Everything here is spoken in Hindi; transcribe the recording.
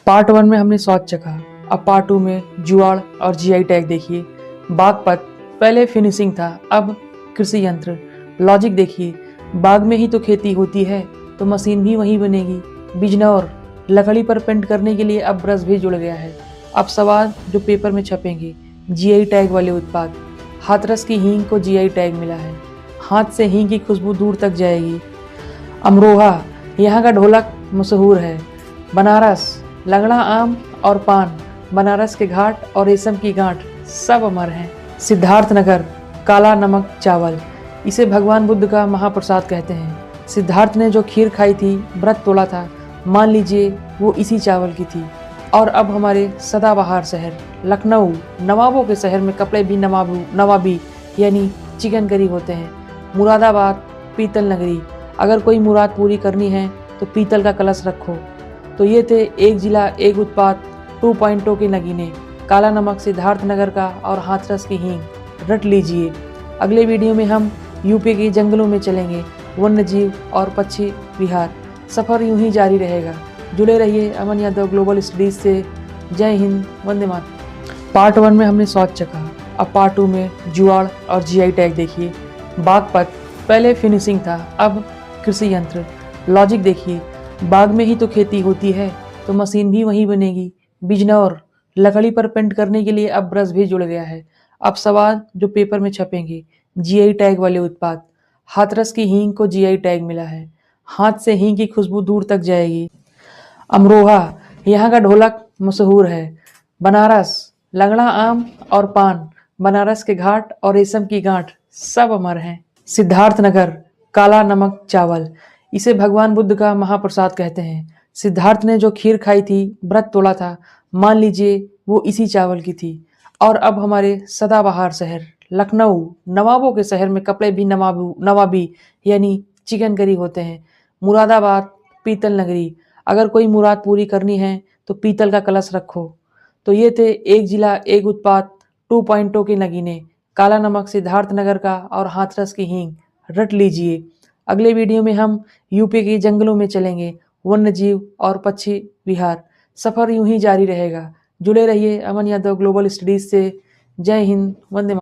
पार्ट 1 में हमने स्वाद चखा, अब पार्ट 2 में जुगाड़ और जीआई टैग देखिए। बागपत पहले फिनिशिंग था, अब कृषि यंत्र। लॉजिक देखिए, बाग में ही तो खेती होती है तो मशीन भी वहीं बनेगी। बिजनौर लकड़ी पर पेंट करने के लिए अब ब्रश भी जुड़ गया है। अब सवाल जो पेपर में छपेंगे, जीआई टैग वाले उत्पाद। हाथरस की हींग को जीआई टैग मिला है, हाथ से हींग की खुशबू दूर तक जाएगी। अमरोहा यहाँ का ढोलक मशहूर है। बनारस लगड़ा आम और पान, बनारस के घाट और रेशम की गांठ सब अमर हैं। सिद्धार्थनगर काला नमक चावल, इसे भगवान बुद्ध का महाप्रसाद कहते हैं। सिद्धार्थ ने जो खीर खाई थी, व्रत तोड़ा था, मान लीजिए वो इसी चावल की थी। और अब हमारे सदाबहार शहर लखनऊ, नवाबों के शहर में कपड़े भी नवाबी यानी चिकन करी होते हैं। मुरादाबाद पीतल नगरी, अगर कोई मुराद पूरी करनी है तो पीतल का कलश रखो। तो ये थे एक जिला एक उत्पाद 2.0 के नगीने। काला नमक सिद्धार्थनगर का और हाथरस की हींग रट लीजिए। अगले वीडियो में हम यूपी के जंगलों में चलेंगे, वन्य जीव और पक्षी विहार। सफ़र यूं ही जारी रहेगा। जुड़े रहिए अमन यादव ग्लोबल स्टडीज से। जय हिंद, वंदे मातरम। पार्ट 1 में हमने स्वाद चखा, अब पार्ट 2 में जुगाड़ और जीआई टैग देखिए। बागपत पहले फिनिशिंग था, अब कृषि यंत्र। लॉजिक देखिए, बाग में ही तो खेती होती है तो मशीन भी वहीं बनेगी। बिजनौर लकड़ी पर पेंट करने के लिए अब ब्रश भी जुड़ गया है। अब सवाल जो पेपर में छपेंगे, जीआई टैग वाले उत्पाद। हाथरस की हींग को जीआई टैग मिला है, हाथ से हींग की खुशबू दूर तक जाएगी। अमरोहा यहाँ का ढोलक मशहूर है। बनारस लगड़ा आम और पान, बनारस के घाट और रेशम की गांठ सब अमर हैं। सिद्धार्थनगर काला नमक चावल, इसे भगवान बुद्ध का महाप्रसाद कहते हैं। सिद्धार्थ ने जो खीर खाई थी, व्रत तोड़ा था, मान लीजिए वो इसी चावल की थी। और अब हमारे सदाबहार शहर लखनऊ, नवाबों के शहर में कपड़े भी नवाबी यानी चिकन करी होते हैं। मुरादाबाद पीतल नगरी, अगर कोई मुराद पूरी करनी है तो पीतल का कलश रखो। तो ये थे एक जिला एक उत्पाद 2.0 के नगीने। काला नमक सिद्धार्थनगर का और हाथरस की हींग रट लीजिए। अगले वीडियो में हम यूपी के जंगलों में चलेंगे, वन्य जीव और पक्षी विहार। सफ़र यूं ही जारी रहेगा। जुड़े रहिए अमन यादव ग्लोबल स्टडीज से। जय हिंद, वंदे मातरम।